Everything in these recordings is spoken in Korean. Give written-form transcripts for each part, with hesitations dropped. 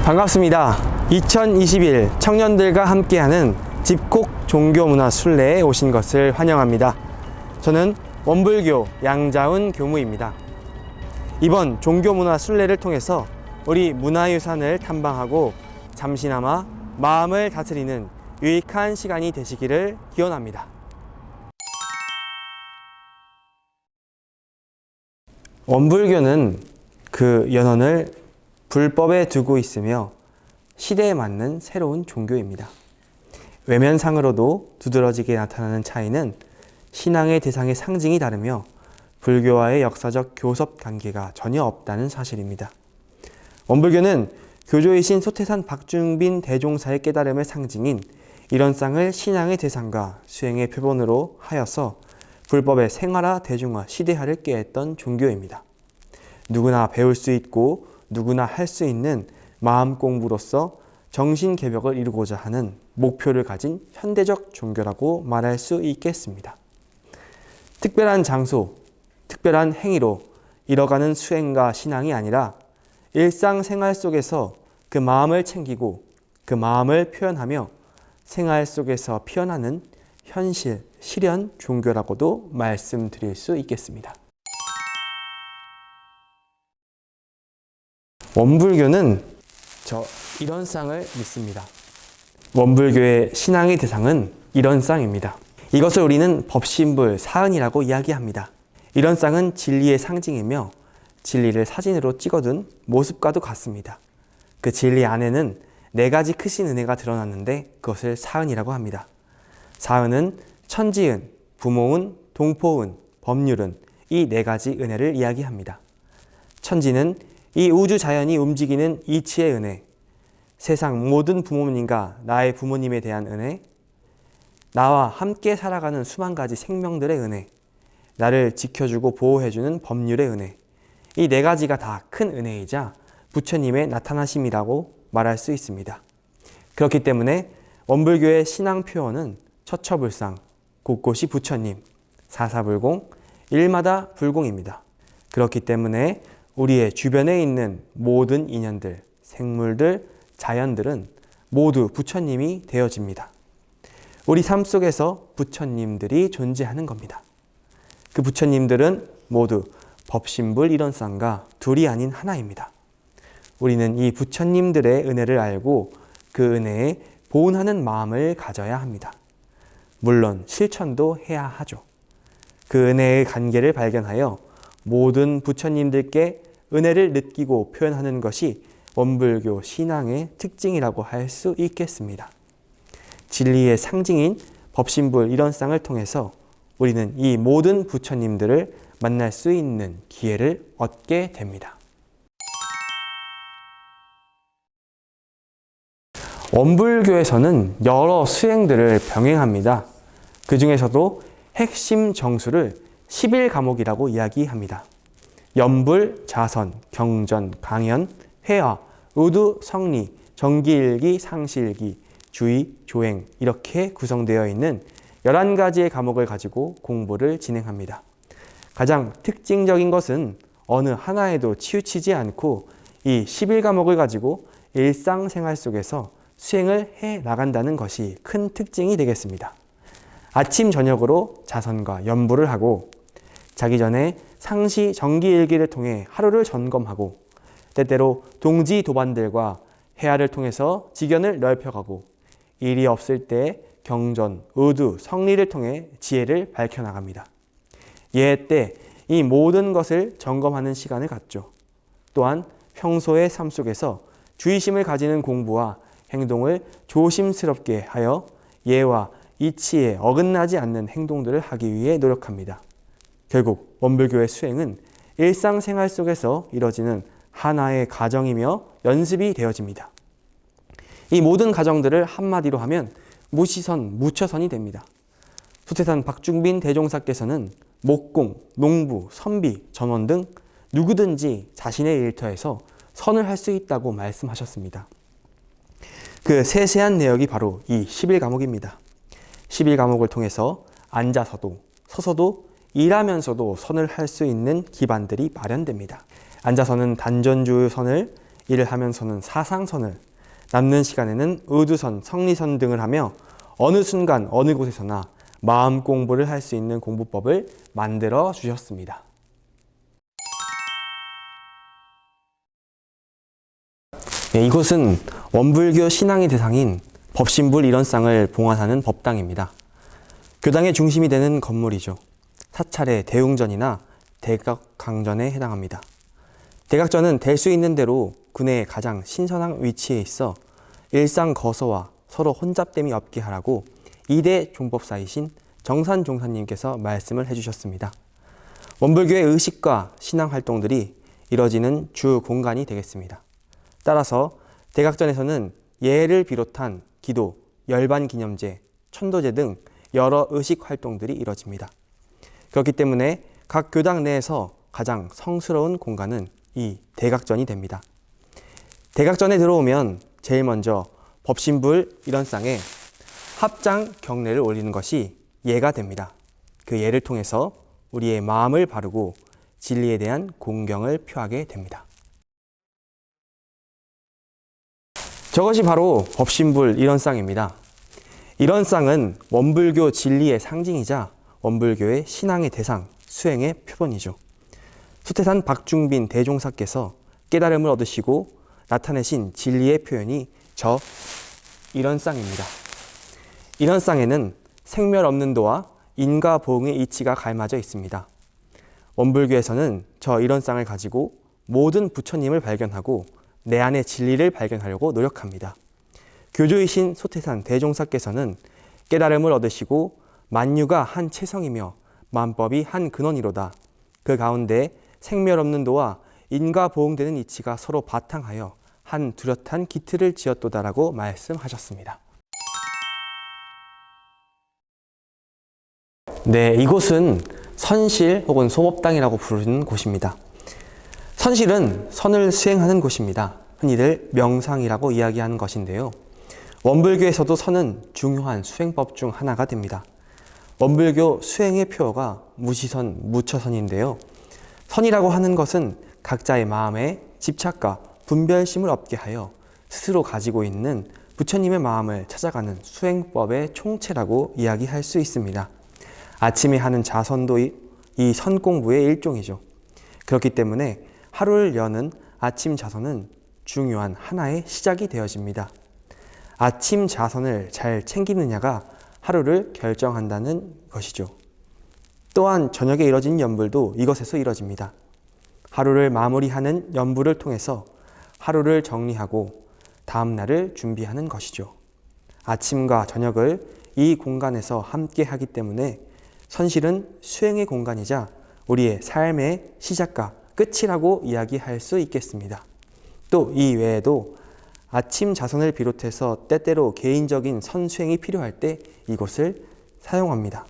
반갑습니다. 2021 청년들과 함께하는 집콕 종교문화 순례에 오신 것을 환영합니다. 저는 원불교 양자훈 교무입니다. 이번 종교문화 순례를 통해서 우리 문화유산을 탐방하고 잠시나마 마음을 다스리는 유익한 시간이 되시기를 기원합니다. 원불교는 그 연원을 불법에 두고 있으며 시대에 맞는 새로운 종교입니다. 외면상으로도 두드러지게 나타나는 차이는 신앙의 대상의 상징이 다르며 불교와의 역사적 교섭 관계가 전혀 없다는 사실입니다. 원불교는 교조이신 소태산 박중빈 대종사의 깨달음의 상징인 일원상을 신앙의 대상과 수행의 표본으로 하여서 불법의 생활화, 대중화, 시대화를 꾀했던 종교입니다. 누구나 배울 수 있고 누구나 할 수 있는 마음 공부로서 정신 개벽을 이루고자 하는 목표를 가진 현대적 종교라고 말할 수 있겠습니다. 특별한 장소, 특별한 행위로 이뤄가는 수행과 신앙이 아니라 일상생활 속에서 그 마음을 챙기고 그 마음을 표현하며 생활 속에서 피어나는 현실, 실현 종교라고도 말씀드릴 수 있겠습니다. 원불교는 일원상을 믿습니다. 원불교의 신앙의 대상은 일원상입니다. 이것을 우리는 법신불, 사은이라고 이야기합니다. 일원상은 진리의 상징이며 진리를 사진으로 찍어둔 모습과도 같습니다. 그 진리 안에는 4가지 크신 은혜가 드러났는데 그것을 사은이라고 합니다. 사은은 천지은, 부모은, 동포은, 법률은 이 4가지 은혜를 이야기합니다. 천지는 이 우주 자연이 움직이는 이치의 은혜, 세상 모든 부모님과 나의 부모님에 대한 은혜, 나와 함께 살아가는 수만 가지 생명들의 은혜, 나를 지켜주고 보호해주는 법률의 은혜, 이 4가지가 다 큰 은혜이자 부처님의 나타나심이라고 말할 수 있습니다. 그렇기 때문에 원불교의 신앙 표현은 처처불상, 곳곳이 부처님, 사사불공, 일마다 불공입니다. 그렇기 때문에 우리의 주변에 있는 모든 인연들, 생물들, 자연들은 모두 부처님이 되어집니다. 우리 삶 속에서 부처님들이 존재하는 겁니다. 그 부처님들은 모두 법신불 일원상과 둘이 아닌 하나입니다. 우리는 이 부처님들의 은혜를 알고 그 은혜에 보은하는 마음을 가져야 합니다. 물론 실천도 해야 하죠. 그 은혜의 관계를 발견하여 모든 부처님들께 은혜를 느끼고 표현하는 것이 원불교 신앙의 특징이라고 할 수 있겠습니다. 진리의 상징인 법신불 일원상을 통해서 우리는 이 모든 부처님들을 만날 수 있는 기회를 얻게 됩니다. 원불교에서는 여러 수행들을 병행합니다. 그 중에서도 핵심 정수를 11과목이라고 이야기합니다. 염불, 자선, 경전, 강연, 회화, 의두, 성리, 정기일기, 상시일기, 주의, 조행 이렇게 구성되어 있는 11가지의 과목을 가지고 공부를 진행합니다. 가장 특징적인 것은 어느 하나에도 치우치지 않고 이 11과목을 가지고 일상생활 속에서 수행을 해 나간다는 것이 큰 특징이 되겠습니다. 아침 저녁으로 자선과 염불을 하고 자기 전에 상시 정기일기를 통해 하루를 점검하고 때때로 동지 도반들과 회화를 통해서 지견을 넓혀가고 일이 없을 때 경전, 의두, 성리를 통해 지혜를 밝혀나갑니다. 예해 때 이 모든 것을 점검하는 시간을 갖죠. 또한 평소의 삶 속에서 주의심을 가지는 공부와 행동을 조심스럽게 하여 예와 이치에 어긋나지 않는 행동들을 하기 위해 노력합니다. 결국 원불교의 수행은 일상생활 속에서 이뤄지는 하나의 과정이며 연습이 되어집니다. 이 모든 과정들을 한마디로 하면 무시선, 무처선이 됩니다. 소태산 박중빈 대종사께서는 목공, 농부, 선비, 전원 등 누구든지 자신의 일터에서 선을 할 수 있다고 말씀하셨습니다. 그 세세한 내역이 바로 이 11과목입니다. 11과목을 통해서 앉아서도 서서도 일하면서도 선을 할 수 있는 기반들이 마련됩니다. 앉아서는 단전주선을, 일을 하면서는 사상선을, 남는 시간에는 의두선, 성리선 등을 하며 어느 순간 어느 곳에서나 마음 공부를 할 수 있는 공부법을 만들어 주셨습니다. 이곳은 원불교 신앙의 대상인 법신불 일원상을 봉안하는 법당입니다. 교당의 중심이 되는 건물이죠. 사찰의 대웅전이나 대각강전에 해당합니다. 대각전은 될 수 있는 대로 군의 가장 신선한 위치에 있어 일상 거서와 서로 혼잡됨이 없게 하라고 2대 종법사이신 정산 종사님께서 말씀을 해주셨습니다. 원불교의 의식과 신앙 활동들이 이뤄지는 주 공간이 되겠습니다. 따라서 대각전에서는 예를 비롯한 기도, 열반기념제, 천도제 등 여러 의식 활동들이 이뤄집니다. 그렇기 때문에 각 교당 내에서 가장 성스러운 공간은 이 대각전이 됩니다. 대각전에 들어오면 제일 먼저 법신불 일원상에 합장 경례를 올리는 것이 예가 됩니다. 그 예를 통해서 우리의 마음을 바르고 진리에 대한 공경을 표하게 됩니다. 저것이 바로 법신불 일원상입니다. 일원상은 원불교 진리의 상징이자 원불교의 신앙의 대상, 수행의 표본이죠. 수태산 박중빈 대종사께서 깨달음을 얻으시고 나타내신 진리의 표현이 저 일원상입니다. 일원상에는 생멸 없는 도와 인과 보응의 이치가 갈마져 있습니다. 원불교에서는 저 일원상을 가지고 모든 부처님을 발견하고 내 안의 진리를 발견하려고 노력합니다. 교조이신 소태산 대종사께서는 깨달음을 얻으시고 만유가 한 체성이며 만법이 한 근원이로다. 그 가운데 생멸 없는 도와 인과 보응되는 이치가 서로 바탕하여 한 뚜렷한 기틀을 지었도다라고 말씀하셨습니다. 네, 이곳은 선실 혹은 소법당이라고 부르는 곳입니다. 선실은 선을 수행하는 곳입니다. 흔히들 명상이라고 이야기하는 것인데요. 원불교에서도 선은 중요한 수행법 중 하나가 됩니다. 원불교 수행의 표어가 무시선, 무처선인데요. 선이라고 하는 것은 각자의 마음에 집착과 분별심을 없게 하여 스스로 가지고 있는 부처님의 마음을 찾아가는 수행법의 총체라고 이야기할 수 있습니다. 아침에 하는 자선도 이 선공부의 일종이죠. 그렇기 때문에 하루를 여는 아침 자선은 중요한 하나의 시작이 되어집니다. 아침 자선을 잘 챙기느냐가 하루를 결정한다는 것이죠. 또한 저녁에 이뤄진 연불도 이것에서 이뤄집니다. 하루를 마무리하는 연불을 통해서 하루를 정리하고 다음 날을 준비하는 것이죠. 아침과 저녁을 이 공간에서 함께 하기 때문에 선실은 수행의 공간이자 우리의 삶의 시작과 끝이라고 이야기할 수 있겠습니다. 또 이 외에도 아침 자선을 비롯해서 때때로 개인적인 선수행이 필요할 때 이곳을 사용합니다.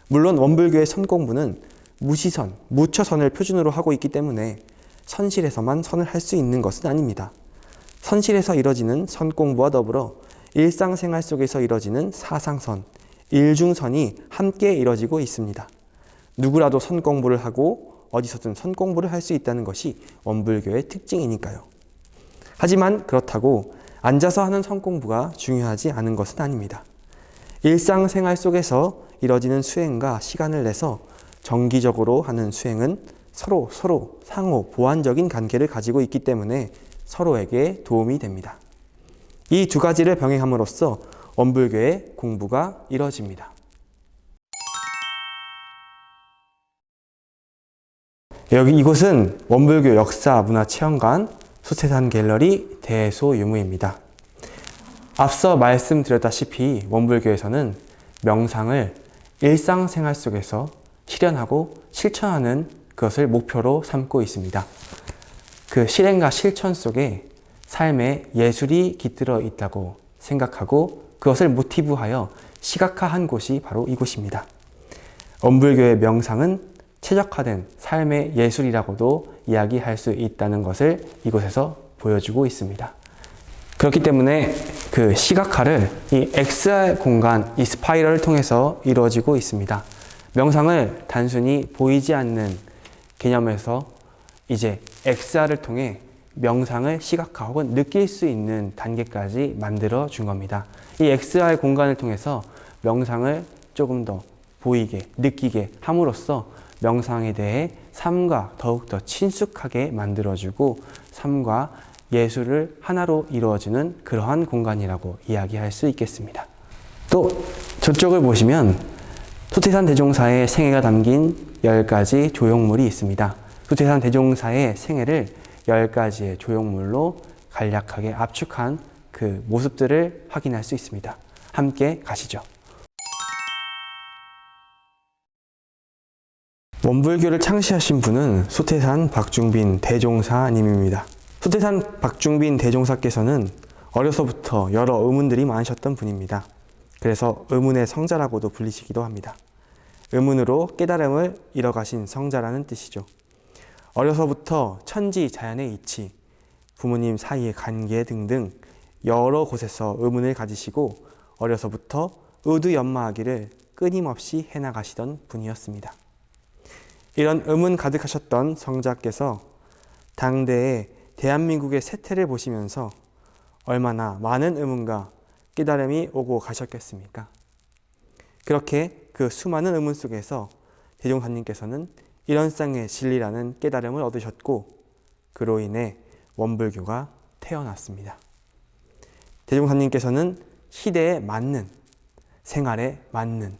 물론 원불교의 선공부는 무시선, 무처선을 표준으로 하고 있기 때문에 선실에서만 선을 할 수 있는 것은 아닙니다. 선실에서 이뤄지는 선공부와 더불어 일상생활 속에서 이뤄지는 사상선, 일중선이 함께 이뤄지고 있습니다. 누구라도 선공부를 하고 어디서든 선공부를 할 수 있다는 것이 원불교의 특징이니까요. 하지만 그렇다고 앉아서 하는 선공부가 중요하지 않은 것은 아닙니다. 일상생활 속에서 이뤄지는 수행과 시간을 내서 정기적으로 하는 수행은 서로 상호 보완적인 관계를 가지고 있기 때문에 서로에게 도움이 됩니다. 이 두 가지를 병행함으로써 원불교의 공부가 이뤄집니다. 이곳은 원불교 역사문화체험관 수태산 갤러리 대소유무입니다. 앞서 말씀드렸다시피 원불교에서는 명상을 일상생활 속에서 실현하고 실천하는 그것을 목표로 삼고 있습니다. 그 실행과 실천 속에 삶의 예술이 깃들어 있다고 생각하고 그것을 모티브하여 시각화한 곳이 바로 이곳입니다. 원불교의 명상은 최적화된 삶의 예술이라고도 이야기할 수 있다는 것을 이곳에서 보여주고 있습니다. 그렇기 때문에 그 시각화를 이 XR 공간, 이 스파이럴을 통해서 이루어지고 있습니다. 명상을 단순히 보이지 않는 개념에서 이제 XR을 통해 명상을 시각화 혹은 느낄 수 있는 단계까지 만들어 준 겁니다. 이 XR 공간을 통해서 명상을 조금 더 보이게, 느끼게 함으로써 명상에 대해 삶과 더욱더 친숙하게 만들어주고 삶과 예술을 하나로 이루어지는 그러한 공간이라고 이야기할 수 있겠습니다. 또 저쪽을 보시면 소태산 대종사의 생애가 담긴 10가지 조형물이 있습니다. 소태산 대종사의 생애를 10가지의 조형물로 간략하게 압축한 그 모습들을 확인할 수 있습니다. 함께 가시죠. 원불교를 창시하신 분은 소태산 박중빈 대종사님입니다. 소태산 박중빈 대종사께서는 어려서부터 여러 의문들이 많으셨던 분입니다. 그래서 의문의 성자라고도 불리시기도 합니다. 의문으로 깨달음을 이뤄가신 성자라는 뜻이죠. 어려서부터 천지 자연의 이치, 부모님 사이의 관계 등등 여러 곳에서 의문을 가지시고 어려서부터 의두연마하기를 끊임없이 해나가시던 분이었습니다. 이런 의문 가득하셨던 성자께서 당대의 대한민국의 세태를 보시면서 얼마나 많은 의문과 깨달음이 오고 가셨겠습니까? 그렇게 그 수많은 의문 속에서 대종사님께서는 일원상의 진리라는 깨달음을 얻으셨고 그로 인해 원불교가 태어났습니다. 대종사님께서는 시대에 맞는, 생활에 맞는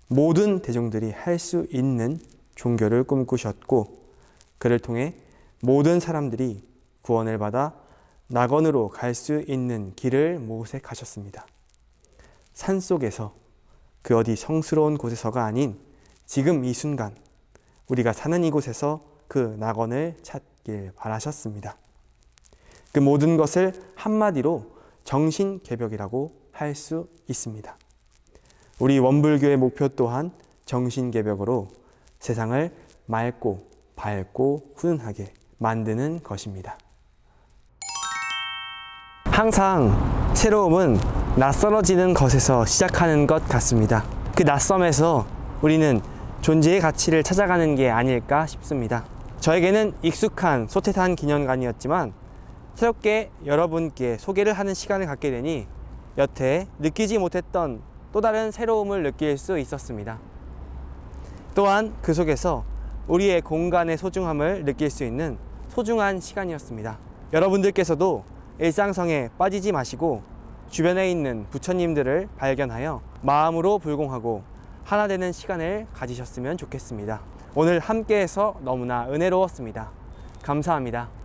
모든 대중들이 할 수 있는 종교를 꿈꾸셨고 그를 통해 모든 사람들이 구원을 받아 낙원으로 갈 수 있는 길을 모색하셨습니다. 산속에서 그 어디 성스러운 곳에서가 아닌 지금 이 순간 우리가 사는 이곳에서 그 낙원을 찾길 바라셨습니다. 그 모든 것을 한마디로 정신개벽이라고 할 수 있습니다. 우리 원불교의 목표 또한 정신개벽으로 세상을 맑고 밝고 훈훈하게 만드는 것입니다. 항상 새로움은 낯설어지는 것에서 시작하는 것 같습니다. 그 낯섦에서 우리는 존재의 가치를 찾아가는 게 아닐까 싶습니다. 저에게는 익숙한 소태산 기념관이었지만 새롭게 여러분께 소개를 하는 시간을 갖게 되니 여태 느끼지 못했던 또 다른 새로움을 느낄 수 있었습니다. 또한 그 속에서 우리의 공간의 소중함을 느낄 수 있는 소중한 시간이었습니다. 여러분들께서도 일상성에 빠지지 마시고 주변에 있는 부처님들을 발견하여 마음으로 불공하고 하나 되는 시간을 가지셨으면 좋겠습니다. 오늘 함께해서 너무나 은혜로웠습니다. 감사합니다.